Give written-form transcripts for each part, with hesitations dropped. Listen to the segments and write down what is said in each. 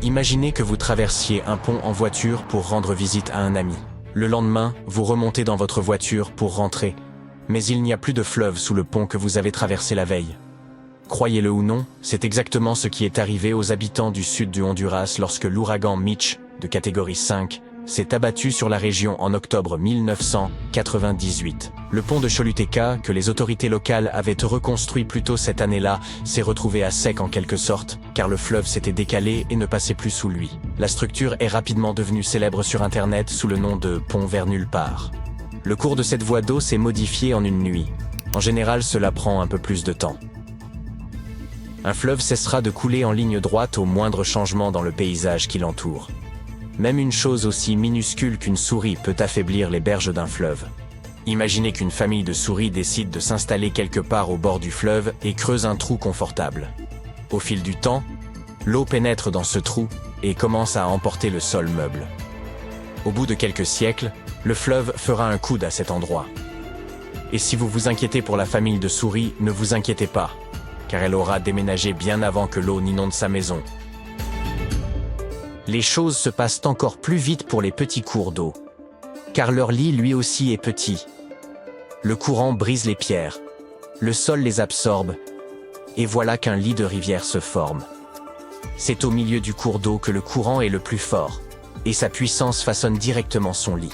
Imaginez que vous traversiez un pont en voiture pour rendre visite à un ami. Le lendemain, vous remontez dans votre voiture pour rentrer, mais il n'y a plus de fleuve sous le pont que vous avez traversé la veille. Croyez-le ou non, c'est exactement ce qui est arrivé aux habitants du sud du Honduras lorsque l'ouragan Mitch, de catégorie 5, s'est abattu sur la région en octobre 1998. Le pont de Choluteca, que les autorités locales avaient reconstruit plus tôt cette année-là, s'est retrouvé à sec en quelque sorte, car le fleuve s'était décalé et ne passait plus sous lui. La structure est rapidement devenue célèbre sur Internet sous le nom de pont vers nulle part. Le cours de cette voie d'eau s'est modifié en une nuit. En général, cela prend un peu plus de temps. Un fleuve cessera de couler en ligne droite au moindre changement dans le paysage qui l'entoure. Même une chose aussi minuscule qu'une souris peut affaiblir les berges d'un fleuve. Imaginez qu'une famille de souris décide de s'installer quelque part au bord du fleuve et creuse un trou confortable. Au fil du temps, l'eau pénètre dans ce trou et commence à emporter le sol meuble. Au bout de quelques siècles, le fleuve fera un coude à cet endroit. Et si vous vous inquiétez pour la famille de souris, ne vous inquiétez pas, car elle aura déménagé bien avant que l'eau n'inonde sa maison. Les choses se passent encore plus vite pour les petits cours d'eau, car leur lit lui aussi est petit. Le courant brise les pierres, le sol les absorbe, et voilà qu'un lit de rivière se forme. C'est au milieu du cours d'eau que le courant est le plus fort, et sa puissance façonne directement son lit.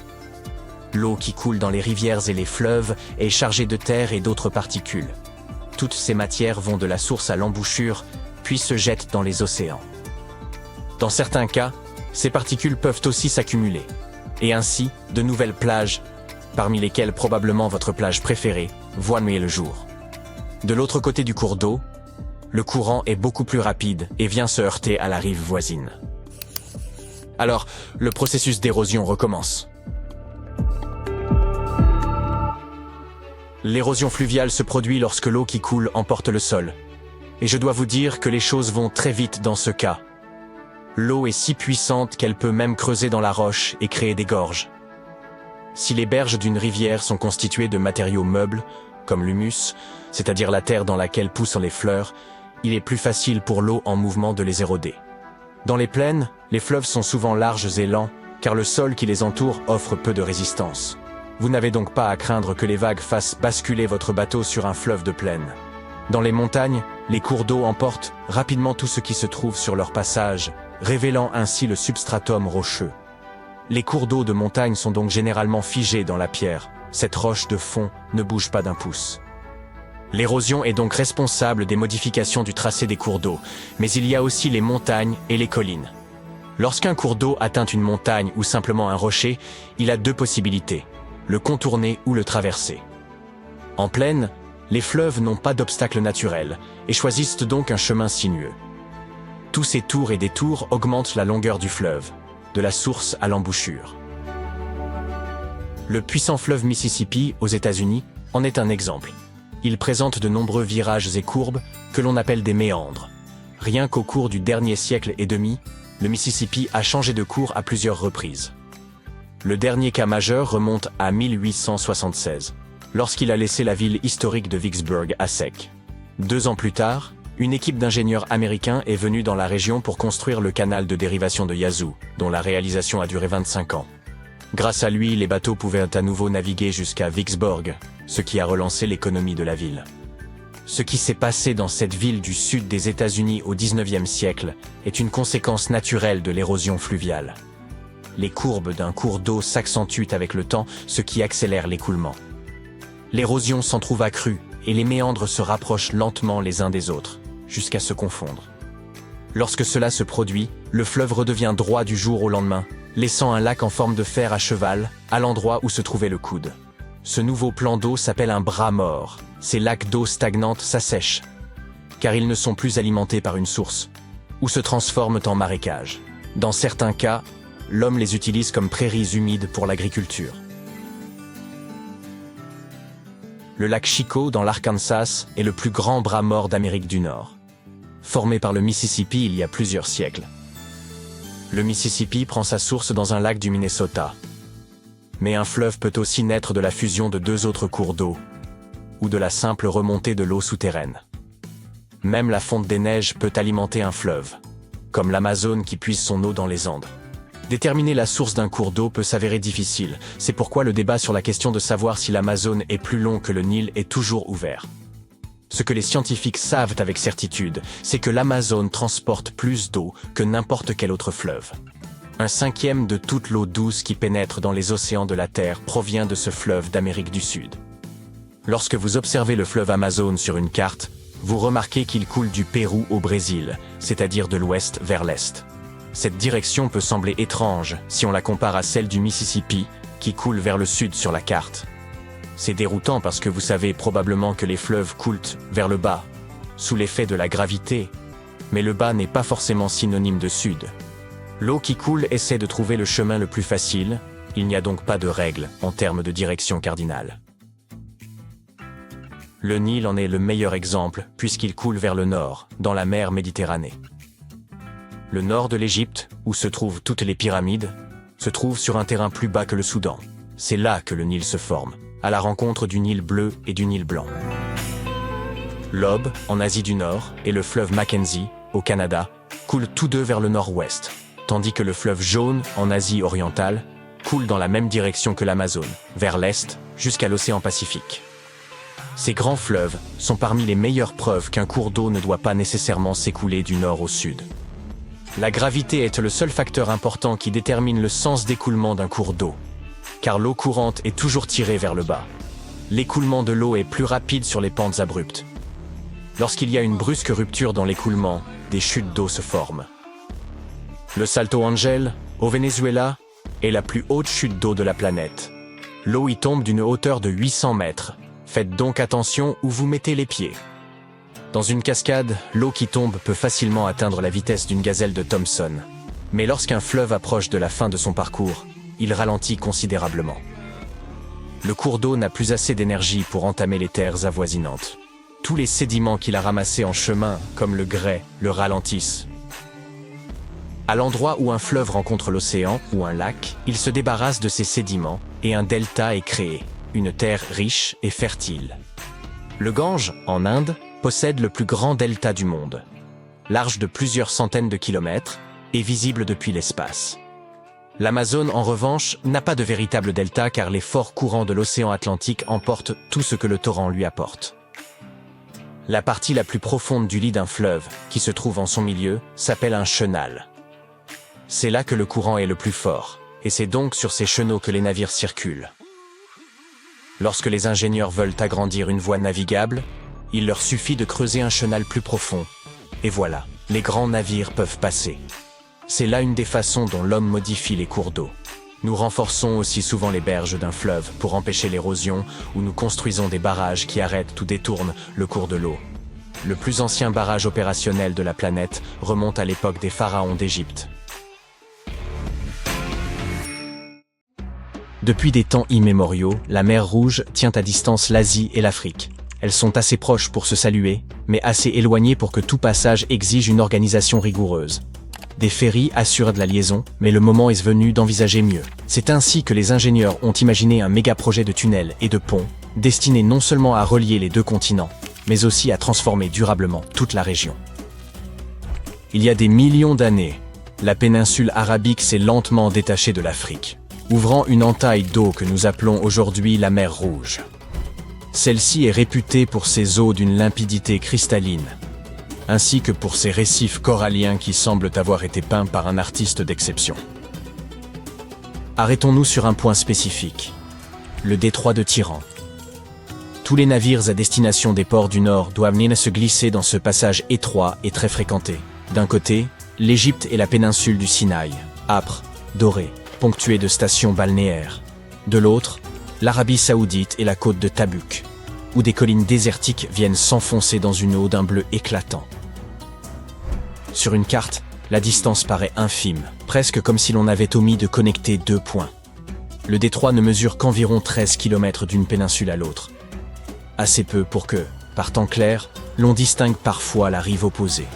L'eau qui coule dans les rivières et les fleuves est chargée de terre et d'autres particules. Toutes ces matières vont de la source à l'embouchure, puis se jettent dans les océans. Dans certains cas, ces particules peuvent aussi s'accumuler. Et ainsi, de nouvelles plages, parmi lesquelles probablement votre plage préférée, voient le jour. De l'autre côté du cours d'eau, le courant est beaucoup plus rapide et vient se heurter à la rive voisine. Alors, le processus d'érosion recommence. L'érosion fluviale se produit lorsque l'eau qui coule emporte le sol. Et je dois vous dire que les choses vont très vite dans ce cas. L'eau est si puissante qu'elle peut même creuser dans la roche et créer des gorges. Si les berges d'une rivière sont constituées de matériaux meubles, comme l'humus, c'est-à-dire la terre dans laquelle poussent les fleurs, il est plus facile pour l'eau en mouvement de les éroder. Dans les plaines, les fleuves sont souvent larges et lents, car le sol qui les entoure offre peu de résistance. Vous n'avez donc pas à craindre que les vagues fassent basculer votre bateau sur un fleuve de plaine. Dans les montagnes, les cours d'eau emportent rapidement tout ce qui se trouve sur leur passage, révélant ainsi le substratum rocheux. Les cours d'eau de montagne sont donc généralement figés dans la pierre. Cette roche de fond ne bouge pas d'un pouce. L'érosion est donc responsable des modifications du tracé des cours d'eau, mais il y a aussi les montagnes et les collines. Lorsqu'un cours d'eau atteint une montagne ou simplement un rocher, il a deux possibilités, le contourner ou le traverser. En plaine, les fleuves n'ont pas d'obstacle naturel et choisissent donc un chemin sinueux. Tous ces tours et détours augmentent la longueur du fleuve, de la source à l'embouchure. Le puissant fleuve Mississippi, aux États-Unis, en est un exemple. Il présente de nombreux virages et courbes que l'on appelle des méandres. Rien qu'au cours du dernier siècle et demi, le Mississippi a changé de cours à plusieurs reprises. Le dernier cas majeur remonte à 1876, lorsqu'il a laissé la ville historique de Vicksburg à sec. 2 ans plus tard, une équipe d'ingénieurs américains est venue dans la région pour construire le canal de dérivation de Yazoo, dont la réalisation a duré 25 ans. Grâce à lui, les bateaux pouvaient à nouveau naviguer jusqu'à Vicksburg, ce qui a relancé l'économie de la ville. Ce qui s'est passé dans cette ville du sud des États-Unis au XIXe siècle est une conséquence naturelle de l'érosion fluviale. Les courbes d'un cours d'eau s'accentuent avec le temps, ce qui accélère l'écoulement. L'érosion s'en trouve accrue et les méandres se rapprochent lentement les uns des autres, jusqu'à se confondre. Lorsque cela se produit, le fleuve redevient droit du jour au lendemain, laissant un lac en forme de fer à cheval, à l'endroit où se trouvait le coude. Ce nouveau plan d'eau s'appelle un bras mort. Ces lacs d'eau stagnante s'assèchent, car ils ne sont plus alimentés par une source, ou se transforment en marécages. Dans certains cas, l'homme les utilise comme prairies humides pour l'agriculture. Le lac Chico, dans l'Arkansas, est le plus grand bras mort d'Amérique du Nord. Formé par le Mississippi il y a plusieurs siècles. Le Mississippi prend sa source dans un lac du Minnesota. Mais un fleuve peut aussi naître de la fusion de 2 autres cours d'eau, ou de la simple remontée de l'eau souterraine. Même la fonte des neiges peut alimenter un fleuve. comme l'Amazone qui puise son eau dans les Andes. Déterminer la source d'un cours d'eau peut s'avérer difficile, c'est pourquoi le débat sur la question de savoir si l'Amazone est plus long que le Nil est toujours ouvert. Ce que les scientifiques savent avec certitude, c'est que l'Amazone transporte plus d'eau que n'importe quel autre fleuve. 1/5 de toute l'eau douce qui pénètre dans les océans de la Terre provient de ce fleuve d'Amérique du Sud. Lorsque vous observez le fleuve Amazone sur une carte, vous remarquez qu'il coule du Pérou au Brésil, c'est-à-dire de l'ouest vers l'est. Cette direction peut sembler étrange si on la compare à celle du Mississippi, qui coule vers le sud sur la carte. C'est déroutant parce que vous savez probablement que les fleuves coulent vers le bas, sous l'effet de la gravité, mais le bas n'est pas forcément synonyme de sud. L'eau qui coule essaie de trouver le chemin le plus facile, il n'y a donc pas de règle en termes de direction cardinale. Le Nil en est le meilleur exemple puisqu'il coule vers le nord, dans la mer Méditerranée. Le nord de l'Égypte, où se trouvent toutes les pyramides, se trouve sur un terrain plus bas que le Soudan. C'est là que le Nil se forme, à la rencontre du Nil bleu et du Nil blanc. L'Aube, en Asie du Nord, et le fleuve Mackenzie, au Canada, coulent tous deux vers le nord-ouest, tandis que le fleuve Jaune, en Asie orientale, coule dans la même direction que l'Amazone, vers l'est, jusqu'à l'océan Pacifique. Ces grands fleuves sont parmi les meilleures preuves qu'un cours d'eau ne doit pas nécessairement s'écouler du nord au sud. La gravité est le seul facteur important qui détermine le sens d'écoulement d'un cours d'eau, car l'eau courante est toujours tirée vers le bas. L'écoulement de l'eau est plus rapide sur les pentes abruptes. Lorsqu'il y a une brusque rupture dans l'écoulement, des chutes d'eau se forment. Le Salto Ángel, au Venezuela, est la plus haute chute d'eau de la planète. L'eau y tombe d'une hauteur de 800 mètres. Faites donc attention où vous mettez les pieds. Dans une cascade, l'eau qui tombe peut facilement atteindre la vitesse d'une gazelle de Thomson. Mais lorsqu'un fleuve approche de la fin de son parcours, il ralentit considérablement. Le cours d'eau n'a plus assez d'énergie pour entamer les terres avoisinantes. Tous les sédiments qu'il a ramassés en chemin, comme le grès, le ralentissent. À l'endroit où un fleuve rencontre l'océan ou un lac, il se débarrasse de ces sédiments et un delta est créé, une terre riche et fertile. Le Gange, en Inde, possède le plus grand delta du monde. Large de plusieurs centaines de kilomètres et visible depuis l'espace. L'Amazone, en revanche, n'a pas de véritable delta car les forts courants de l'océan Atlantique emportent tout ce que le torrent lui apporte. La partie la plus profonde du lit d'un fleuve, qui se trouve en son milieu, s'appelle un chenal. C'est là que le courant est le plus fort, et c'est donc sur ces chenaux que les navires circulent. Lorsque les ingénieurs veulent agrandir une voie navigable, il leur suffit de creuser un chenal plus profond. Et voilà, les grands navires peuvent passer. C'est là une des façons dont l'homme modifie les cours d'eau. Nous renforçons aussi souvent les berges d'un fleuve pour empêcher l'érosion ou nous construisons des barrages qui arrêtent ou détournent le cours de l'eau. Le plus ancien barrage opérationnel de la planète remonte à l'époque des pharaons d'Égypte. Depuis des temps immémoriaux, la mer Rouge tient à distance l'Asie et l'Afrique. Elles sont assez proches pour se saluer, mais assez éloignées pour que tout passage exige une organisation rigoureuse. Des ferries assurent de la liaison, mais le moment est venu d'envisager mieux. C'est ainsi que les ingénieurs ont imaginé un méga-projet de tunnels et de ponts, destiné non seulement à relier les deux continents, mais aussi à transformer durablement toute la région. Il y a des millions d'années, la péninsule arabique s'est lentement détachée de l'Afrique, ouvrant une entaille d'eau que nous appelons aujourd'hui la mer Rouge. Celle-ci est réputée pour ses eaux d'une limpidité cristalline, ainsi que pour ses récifs coralliens qui semblent avoir été peints par un artiste d'exception. Arrêtons-nous sur un point spécifique, le détroit de Tiran. Tous les navires à destination des ports du Nord doivent venir se glisser dans ce passage étroit et très fréquenté. D'un côté, l'Égypte et la péninsule du Sinaï, âpre, dorée, ponctuée de stations balnéaires. De l'autre, l'Arabie Saoudite et la côte de Tabuk, où des collines désertiques viennent s'enfoncer dans une eau d'un bleu éclatant. Sur une carte, la distance paraît infime, presque comme si l'on avait omis de connecter deux points. Le détroit ne mesure qu'environ 13 km d'une péninsule à l'autre. Assez peu pour que, par temps clair, l'on distingue parfois la rive opposée.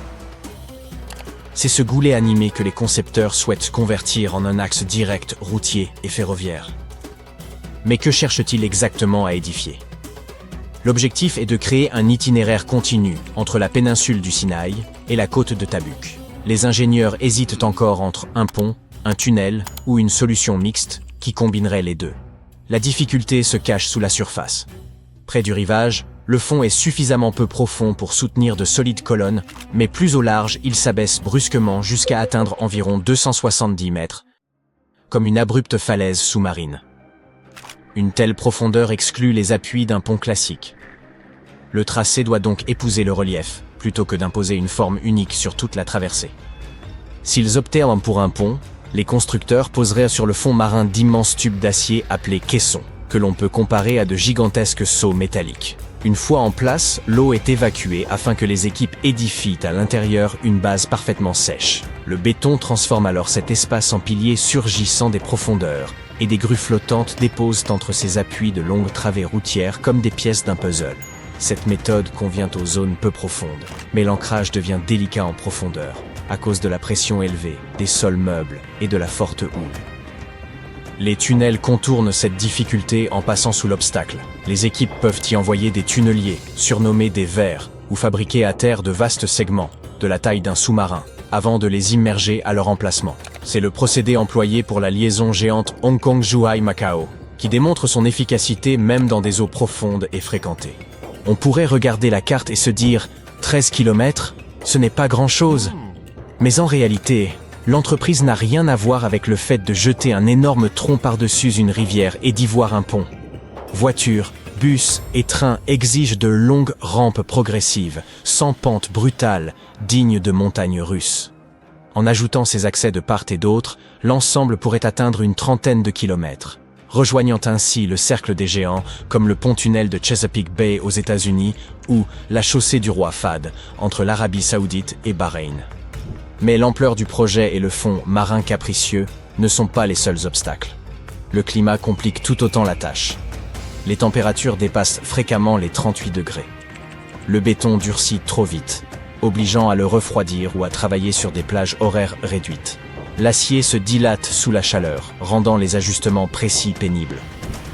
C'est ce goulet animé que les concepteurs souhaitent convertir en un axe direct routier et ferroviaire. Mais que cherchent-ils exactement à édifier ? L'objectif est de créer un itinéraire continu entre la péninsule du Sinaï et la côte de Tabuk. Les ingénieurs hésitent encore entre un pont, un tunnel ou une solution mixte qui combinerait les deux. La difficulté se cache sous la surface. Près du rivage, le fond est suffisamment peu profond pour soutenir de solides colonnes, mais plus au large, il s'abaisse brusquement jusqu'à atteindre environ 270 mètres, comme une abrupte falaise sous-marine. Une telle profondeur exclut les appuis d'un pont classique. Le tracé doit donc épouser le relief, plutôt que d'imposer une forme unique sur toute la traversée. S'ils optèrent pour un pont, les constructeurs poseraient sur le fond marin d'immenses tubes d'acier appelés caissons, que l'on peut comparer à de gigantesques seaux métalliques. Une fois en place, l'eau est évacuée afin que les équipes édifient à l'intérieur une base parfaitement sèche. Le béton transforme alors cet espace en piliers surgissant des profondeurs, et des grues flottantes déposent entre ces appuis de longues travées routières comme des pièces d'un puzzle. Cette méthode convient aux zones peu profondes, mais l'ancrage devient délicat en profondeur, à cause de la pression élevée, des sols meubles et de la forte houle. Les tunnels contournent cette difficulté en passant sous l'obstacle. Les équipes peuvent y envoyer des tunneliers, surnommés des vers, ou fabriquer à terre de vastes segments, de la taille d'un sous-marin, avant de les immerger à leur emplacement. C'est le procédé employé pour la liaison géante Hong Kong-Zhuhai-Macao, qui démontre son efficacité même dans des eaux profondes et fréquentées. On pourrait regarder la carte et se dire « 13 km, ce n'est pas grand-chose ». Mais en réalité, l'entreprise n'a rien à voir avec le fait de jeter un énorme tronc par-dessus une rivière et d'y voir un pont. Voitures, bus et trains exigent de longues rampes progressives, sans pente brutale, dignes de montagnes russes. En ajoutant ces accès de part et d'autre, l'ensemble pourrait atteindre une trentaine de kilomètres, rejoignant ainsi le cercle des géants comme le pont-tunnel de Chesapeake Bay aux États-Unis ou la chaussée du roi Fahd entre l'Arabie Saoudite et Bahreïn. Mais l'ampleur du projet et le fond marin capricieux ne sont pas les seuls obstacles. Le climat complique tout autant la tâche. Les températures dépassent fréquemment les 38 degrés. Le béton durcit trop vite, obligeant à le refroidir ou à travailler sur des plages horaires réduites. L'acier se dilate sous la chaleur, rendant les ajustements précis pénibles.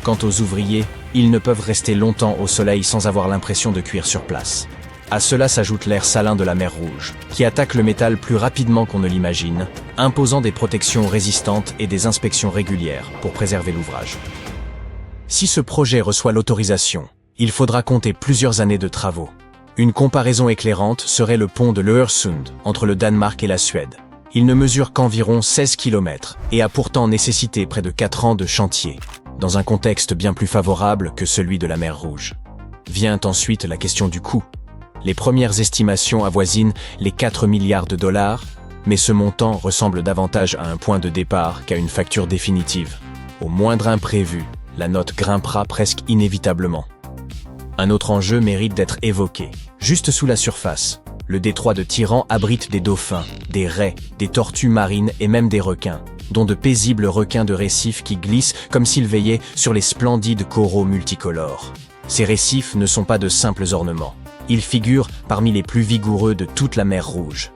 Quant aux ouvriers, ils ne peuvent rester longtemps au soleil sans avoir l'impression de cuire sur place. À cela s'ajoute l'air salin de la mer Rouge, qui attaque le métal plus rapidement qu'on ne l'imagine, imposant des protections résistantes et des inspections régulières pour préserver l'ouvrage. Si ce projet reçoit l'autorisation, il faudra compter plusieurs années de travaux. Une comparaison éclairante serait le pont de l'Öresund, entre le Danemark et la Suède. Il ne mesure qu'environ 16 km et a pourtant nécessité près de 4 ans de chantier, dans un contexte bien plus favorable que celui de la mer Rouge. Vient ensuite la question du coût. Les premières estimations avoisinent les 4 milliards de dollars, mais ce montant ressemble davantage à un point de départ qu'à une facture définitive. Au moindre imprévu, la note grimpera presque inévitablement. Un autre enjeu mérite d'être évoqué. Juste sous la surface, le détroit de Tiran abrite des dauphins, des raies, des tortues marines et même des requins, dont de paisibles requins de récifs qui glissent comme s'ils veillaient sur les splendides coraux multicolores. Ces récifs ne sont pas de simples ornements. Ils figurent parmi les plus vigoureux de toute la mer Rouge.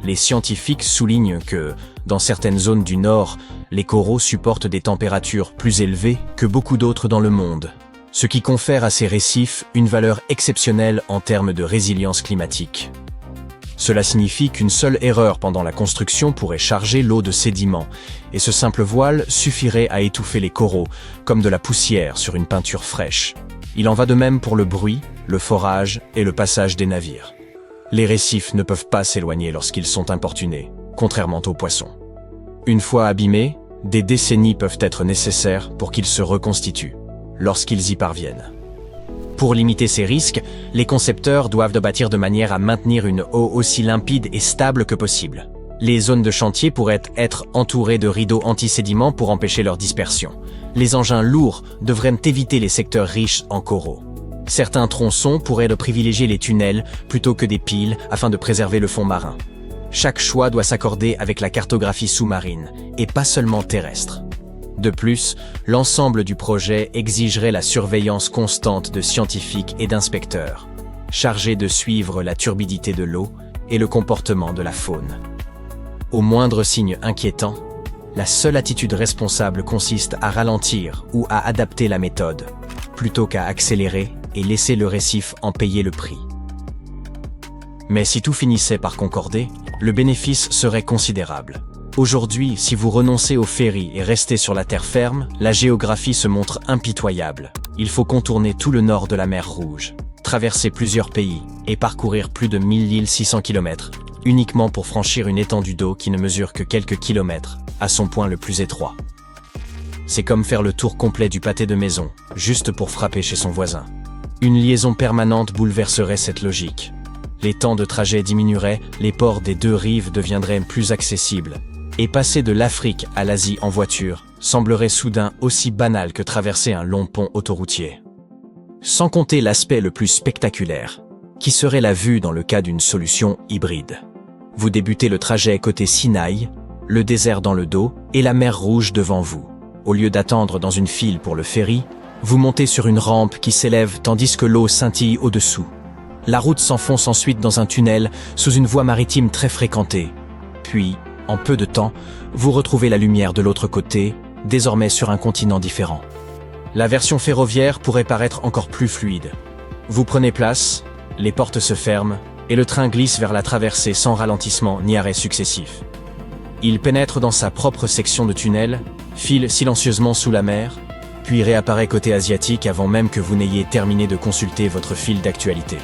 Les scientifiques soulignent que, dans certaines zones du nord, les coraux supportent des températures plus élevées que beaucoup d'autres dans le monde, ce qui confère à ces récifs une valeur exceptionnelle en termes de résilience climatique. Cela signifie qu'une seule erreur pendant la construction pourrait charger l'eau de sédiments, et ce simple voile suffirait à étouffer les coraux, comme de la poussière sur une peinture fraîche. Il en va de même pour le bruit, le forage et le passage des navires. Les récifs ne peuvent pas s'éloigner lorsqu'ils sont importunés, contrairement aux poissons. Une fois abîmés, des décennies peuvent être nécessaires pour qu'ils se reconstituent, lorsqu'ils y parviennent. Pour limiter ces risques, les concepteurs doivent bâtir de manière à maintenir une eau aussi limpide et stable que possible. Les zones de chantier pourraient être entourées de rideaux anti-sédiments pour empêcher leur dispersion. Les engins lourds devraient éviter les secteurs riches en coraux. Certains tronçons pourraient privilégier les tunnels plutôt que des piles afin de préserver le fond marin. Chaque choix doit s'accorder avec la cartographie sous-marine, et pas seulement terrestre. De plus, l'ensemble du projet exigerait la surveillance constante de scientifiques et d'inspecteurs, chargés de suivre la turbidité de l'eau et le comportement de la faune. Au moindre signe inquiétant, la seule attitude responsable consiste à ralentir ou à adapter la méthode, plutôt qu'à accélérer et laisser le récif en payer le prix. Mais si tout finissait par concorder, le bénéfice serait considérable. Aujourd'hui, si vous renoncez au ferry et restez sur la terre ferme, la géographie se montre impitoyable. Il faut contourner tout le nord de la mer Rouge, traverser plusieurs pays et parcourir plus de 1600 km, uniquement pour franchir une étendue d'eau qui ne mesure que quelques kilomètres, à son point le plus étroit. C'est comme faire le tour complet du pâté de maison, juste pour frapper chez son voisin. Une liaison permanente bouleverserait cette logique. Les temps de trajet diminueraient, les ports des deux rives deviendraient plus accessibles, et passer de l'Afrique à l'Asie en voiture semblerait soudain aussi banal que traverser un long pont autoroutier. Sans compter l'aspect le plus spectaculaire, qui serait la vue dans le cas d'une solution hybride. Vous débutez le trajet côté Sinaï, le désert dans le dos et la mer Rouge devant vous. Au lieu d'attendre dans une file pour le ferry, vous montez sur une rampe qui s'élève tandis que l'eau scintille au-dessous. La route s'enfonce ensuite dans un tunnel sous une voie maritime très fréquentée. Puis, en peu de temps, vous retrouvez la lumière de l'autre côté, désormais sur un continent différent. La version ferroviaire pourrait paraître encore plus fluide. Vous prenez place, les portes se ferment, et le train glisse vers la traversée sans ralentissement ni arrêt successif. Il pénètre dans sa propre section de tunnel, file silencieusement sous la mer, puis réapparaît côté asiatique avant même que vous n'ayez terminé de consulter votre fil d'actualité.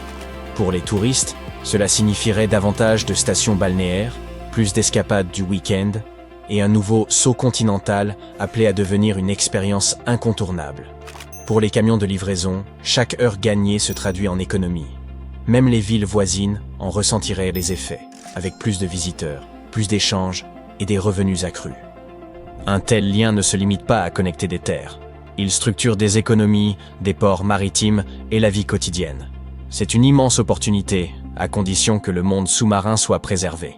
Pour les touristes, cela signifierait davantage de stations balnéaires, plus d'escapades du week-end, et un nouveau saut continental appelé à devenir une expérience incontournable. Pour les camions de livraison, chaque heure gagnée se traduit en économie. Même les villes voisines en ressentiraient les effets, avec plus de visiteurs, plus d'échanges et des revenus accrus. Un tel lien ne se limite pas à connecter des terres. Il structure des économies, des ports maritimes et la vie quotidienne. C'est une immense opportunité, à condition que le monde sous-marin soit préservé.